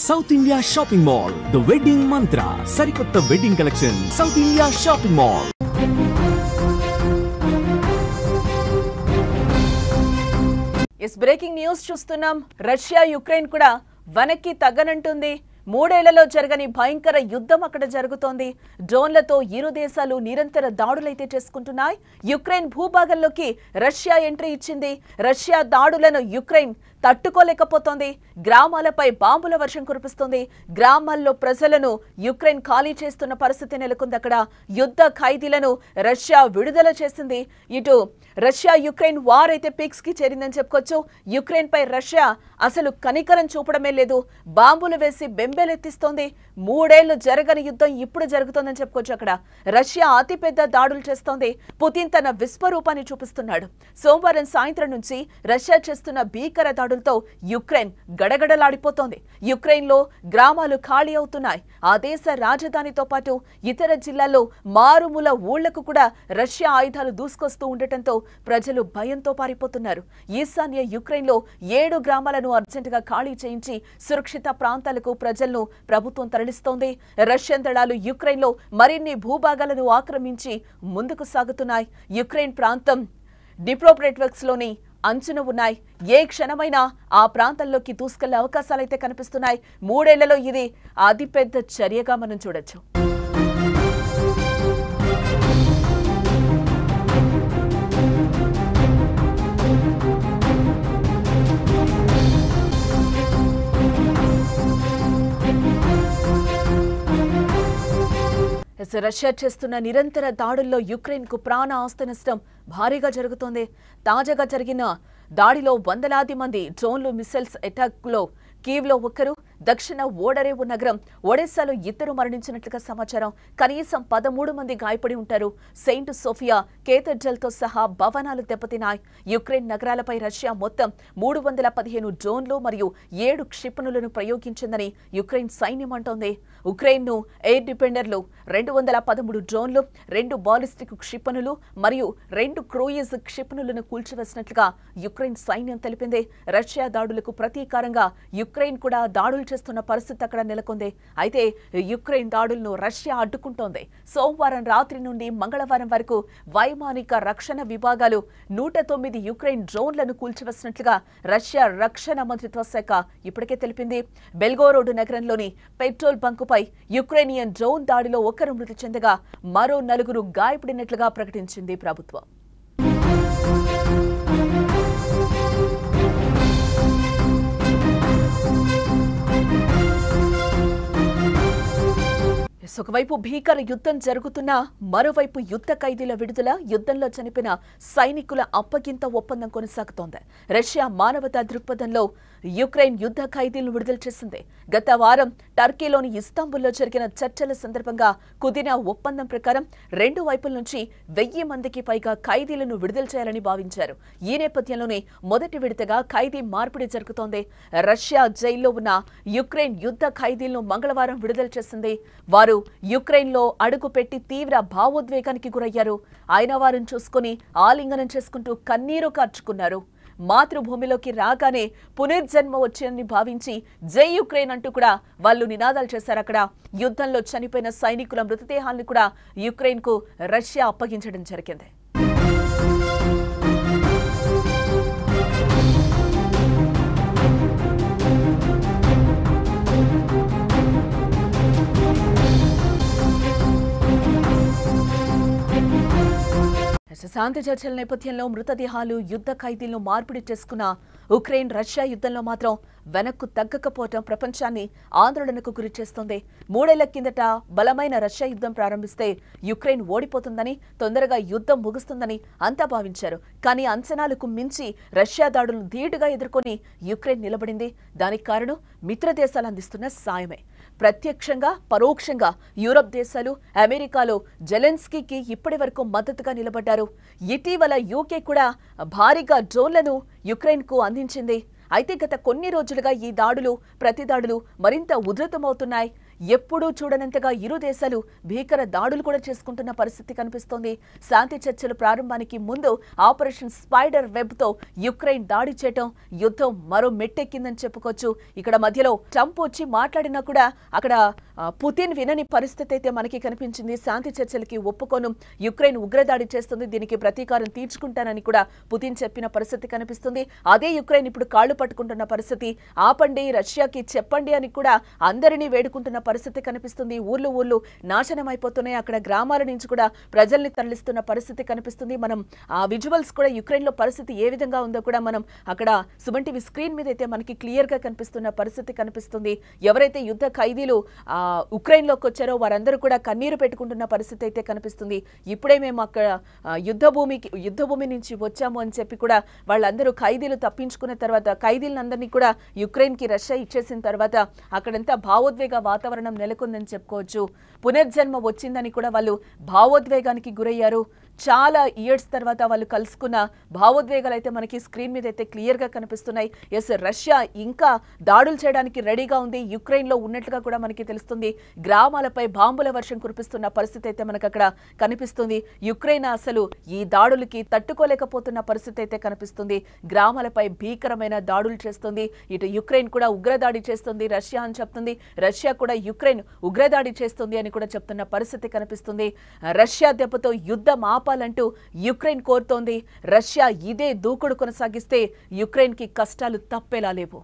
South India shopping mall the wedding మంత్ర సరికొత్త wedding collection south India shopping mall. Is breaking news చూస్తున్నాం. Russia Ukraine కూడా వెనక్కి తగ్గనంటుంది. మూడేళ్లలో జరగని భయంకర యుద్ధం అక్కడ జరుగుతోంది. డ్రోన్లతో ఇరు దేశాలు నిరంతర దాడులైతే చేసుకుంటున్నాయి. యుక్రెయిన్ భూభాగంలోకి రష్యా ఎంట్రీ ఇచ్చింది. రష్యా దాడులను యుక్రెయిన్ తట్టుకోలేకపోతోంది. గ్రామాలపై బాంబుల వర్షం కురిపిస్తోంది. గ్రామాల్లో ప్రజలను యుక్రెయిన్ ఖాళీ చేస్తున్న పరిస్థితి నెలకొంది. అక్కడ యుద్ధ ఖైదీలను రష్యా విడుదల చేసింది. ఇటు రష్యా యుక్రెయిన్ వార్ అయితే పీక్స్ కి చేరిందని చెప్పుకోవచ్చు. యుక్రెయిన్ పై రష్యా అసలు కనికరం చూపడమే లేదు. బాంబులు వేసి బెంబేలెత్తిస్తోంది. మూడేళ్లు జరగని యుద్ధం ఇప్పుడు జరుగుతోందని చెప్పుకోవచ్చు. అక్కడ రష్యా అతిపెద్ద దాడులు చేస్తోంది. పుతిన్ తన విశ్వరూపాన్ని చూపిస్తున్నాడు. సోమవారం సాయంత్రం నుంచి రష్యా చేస్తున్న భీకర దాడులతో యుక్రెయిన్ గడగడలాడిపోతోంది. యుక్రెయిన్ లో గ్రామాలు ఖాళీ అవుతున్నాయి. ఆ దేశ రాజధానితో పాటు ఇతర జిల్లాల్లో మారుమూల ఊళ్లకు కూడా రష్యా ఆయుధాలు దూసుకొస్తూ ఉండటంతో ప్రజలు భయంతో పారిపోతున్నారు. ఈశాన్య యుక్రెయిన్ లో 7 గ్రామాలను అర్జెంటుగా ఖాళీ చేయించి సురక్షిత ప్రాంతాలకు ప్రజలను ప్రభుత్వం తరలిస్తోంది. రష్యన్ దళాలు యుక్రెయిన్ లో మరిన్ని భూభాగాలను ఆక్రమించి ముందుకు సాగుతున్నాయి. యుక్రెయిన్ ప్రాంతం డిప్రోప్రెట్వర్క్స్ లోని అంచున ఉన్నాయి. ఏ క్షణమైనా ఆ ప్రాంతంలోకి దూసుకెళ్లే అవకాశాలైతే కనిపిస్తున్నాయి. మూడేళ్లలో ఇది అతిపెద్ద చర్యగా మనం చూడొచ్చు. రష్యా చేస్తున్న నిరంతర దాడుల్లో యుక్రెయిన్ కు ప్రాణ ఆస్తి నష్టం భారీగా జరుగుతోంది. తాజాగా జరిగిన దాడిలో వందలాది మంది డ్రోన్లు మిసైల్స్ అటాక్ లో కీవ్ లో ఒకరు, దక్షిణ ఓడరేవు నగరం ఒడెస్సాలో 2 మరణించినట్లుగా సమాచారం. కనీసం 13 మంది గాయపడి ఉంటారు. సెయింట్ సోఫియా, కేథడ్రల్ తో సహా భవనాలు దెబ్బతిన్నాయి. యుక్రెయిన్ నగరాలపై రష్యా మొత్తం 315 డ్రోన్లు మరియు 7 క్షిపణులను ప్రయోగించిందని యుక్రెయిన్ సైన్యం అంటోంది. ఉక్రెయిన్ ను ఎయిర్ డిఫెండర్లు 213 డ్రోన్లు, 2 బాలిస్టిక్ క్షిపణులు మరియు 2 క్రూయిజ్ క్షిపణులను కూల్చివేసినట్లుగా యుక్రెయిన్ సైన్యం తెలిపింది. రష్యా దాడులకు ప్రతీకారంగా యుక్రెయిన్ కూడా దాడులు చేస్తున్న పరిస్థితి అక్కడ నెలకొంది. అయితే యుక్రెయిన్ దాడులను రష్యా అడ్డుకుంటోంది. సోమవారం రాత్రి నుండి మంగళవారం వరకు వైమానిక రక్షణ విభాగాలు 109 యుక్రెయిన్ డ్రోన్లను కూల్చివేసినట్లుగా రష్యా రక్షణ మంత్రిత్వ శాఖ ఇప్పటికే తెలిపింది. బెల్గోరోడ్ నగరంలోని పెట్రోల్ బంకుపై యుక్రెయినియన్ డ్రోన్ దాడిలో 1 మృతి చెందగా మరో 4 గాయపడినట్లుగా ప్రకటించింది ప్రభుత్వం. ఒకవైపు భీకర యుద్ధం జరుగుతున్నా మరోవైపు యుద్ధ ఖైదీల విడుదల, యుద్ధంలో చనిపోయిన సైనికుల అప్పగింత ఒప్పందం కొనసాగుతోంది. రష్యా మానవతా దృక్పథంలో యుక్రెయిన్ యుద్ధ ఖైదీలను విడుదల చేసింది. గత వారం టర్కీలోని ఇస్తాంబుల్లో జరిగిన చర్చల సందర్భంగా కుదిరిన ఒప్పందం ప్రకారం 2 వైపుల నుంచి 1000 మందికి పైగా ఖైదీలను విడుదల చేయాలని భావించారు. ఈ నేపథ్యంలోనే మొదటి విడతగా ఖైదీ మార్పిడి జరుగుతోంది. రష్యా జైల్లో ఉన్న యుక్రెయిన్ యుద్ధ ఖైదీలను మంగళవారం విడుదల చేసింది. వారు యుక్రెయిన్ లో అడుగు పెట్టి తీవ్ర భావోద్వేగానికి గురయ్యారు. ఆయన వారిని చూసుకుని ఆలింగనం చేసుకుంటూ కన్నీరు కార్చుకున్నారు. మాతృభూమిలోకి రాగానే పునర్జన్మ వచ్చేదని భావించి జై యుక్రెయిన్ అంటూ కూడా వాళ్ళు నినాదాలు చేశారు. అక్కడ యుద్ధంలో చనిపోయిన సైనికుల మృతదేహాలను కూడా యుక్రెయిన్ కు రష్యా అప్పగించడం జరిగింది. శాంతి చర్చల నేపథ్యంలో మృతదేహాలు, యుద్ధ ఖైదీలను మార్పిడి చేసుకున్న ఉక్రెయిన్ రష్యా యుద్ధంలో మాత్రం వెనక్కు తగ్గకపోవటం ప్రపంచాన్ని ఆందోళనకు గురి చేస్తోంది. 3 ఏళ్ల కిందట బలమైన రష్యా యుద్ధం ప్రారంభిస్తే యుక్రెయిన్ ఓడిపోతుందని, తొందరగా యుద్ధం ముగుస్తుందని అంతా భావించారు. కానీ అంచనాలకు మించి రష్యా దాడులను ధీటుగా ఎదుర్కొని యుక్రెయిన్ నిలబడింది. దానికి కారణం మిత్ర దేశాలు అందిస్తున్న సాయమే. ప్రత్యక్షంగా, పరోక్షంగా యూరప్ దేశాలు, అమెరికాలో జెలెన్స్కీకి ఇప్పటి వరకు మద్దతుగా నిలబడ్డారు. ఇటీవల యూకే కూడా భారీగా డ్రోన్లను యుక్రెయిన్ కు అందించింది. అయితే గత కొన్ని రోజులుగా ఈ దాడులు, ప్రతిదాడులు మరింత ఉధృతమవుతున్నాయి. ఎప్పుడూ చూడనంతగా ఇరు దేశాలు భీకర దాడులు కూడా చేసుకుంటున్న పరిస్థితి కనిపిస్తోంది. శాంతి చర్చలు ప్రారంభానికి ముందు ఆపరేషన్ స్పైడర్ వెబ్ తో యుక్రెయిన్ దాడి చేయటం యుద్ధం మరో మెట్టెక్కిందని చెప్పుకోవచ్చు. ఇక్కడ మధ్యలో ట్రంప్ వచ్చి మాట్లాడినా కూడా అక్కడ పుతిన్ వినని పరిస్థితి అయితే మనకి కనిపించింది. శాంతి చర్చలకి ఒప్పుకోను, యుక్రెయిన్ ఉగ్రదాడి చేస్తుంది, దీనికి ప్రతీకారం తీర్చుకుంటానని కూడా పుతిన్ చెప్పిన పరిస్థితి కనిపిస్తుంది. అదే యుక్రెయిన్ ఇప్పుడు కాళ్లు పట్టుకుంటున్న పరిస్థితి. ఆపండి, రష్యాకి చెప్పండి అని కూడా అందరినీ వేడుకుంటున్న పరిస్థితి కనిపిస్తుంది. ఊర్లు నాశనం అయిపోతున్నాయి. అక్కడ గ్రామాల నుంచి కూడా ప్రజల్ని తరలిస్తున్న పరిస్థితి కనిపిస్తుంది. మనం ఆ విజువల్స్ కూడా యుక్రెయిన్ లో పరిస్థితి ఏ విధంగా ఉందో కూడా మనం అక్కడ సుమన్ టీవీ స్క్రీన్ మీద అయితే మనకి క్లియర్ గా కనిపిస్తున్న పరిస్థితి కనిపిస్తుంది. ఎవరైతే యుద్ధ ఖైదీలు ఉక్రెయిన్ లోకి వచ్చారో వారందరూ కూడా కన్నీరు పెట్టుకుంటున్న పరిస్థితి అయితే కనిపిస్తుంది. ఇప్పుడే మేము అక్కడ యుద్ధ భూమి నుంచి వచ్చాము అని చెప్పి కూడా వాళ్ళందరూ ఖైదీలు తప్పించుకున్న తర్వాత ఖైదీలందరినీ కూడా యుక్రెయిన్ కి రష్యా ఇచ్చేసిన తర్వాత అక్కడంతా భావోద్వేగ వాతావరణం నెలకొందని చెప్పుకోవచ్చు. పునర్జన్మ వచ్చిందని కూడా వాళ్ళు భావోద్వేగానికి గురయ్యారు. చాలా ఇయర్స్ తర్వాత వాళ్ళు కలుసుకున్న భావోద్వేగాలు అయితే మనకి స్క్రీన్ మీద అయితే క్లియర్ గా కనిపిస్తున్నాయి. ఎస్, రష్యా ఇంకా దాడులు చేయడానికి రెడీగా ఉంది, యుక్రెయిన్ లో ఉన్నట్లుగా కూడా మనకి తెలుస్తుంది. గ్రామాలపై బాంబుల వర్షం కురిపిస్తున్న పరిస్థితి అయితే మనకు అక్కడ కనిపిస్తుంది. యుక్రెయిన్ అసలు ఈ దాడులకి తట్టుకోలేకపోతున్న పరిస్థితి అయితే కనిపిస్తుంది. గ్రామాలపై భీకరమైన దాడులు చేస్తుంది. ఇటు యుక్రెయిన్ కూడా ఉగ్రదాడి చేస్తుంది రష్యా అని చెప్తుంది, రష్యా కూడా యుక్రెయిన్ ఉగ్రదాడి చేస్తుంది అని కూడా చెప్తున్న పరిస్థితి కనిపిస్తుంది. రష్యా దెబ్బతో యుద్ధం ఆపాలంటూ యుక్రెయిన్ కోరుతోంది. రష్యా ఇదే దూకుడు కొనసాగిస్తే యుక్రెయిన్ కి కష్టాలు తప్పేలా లేవు.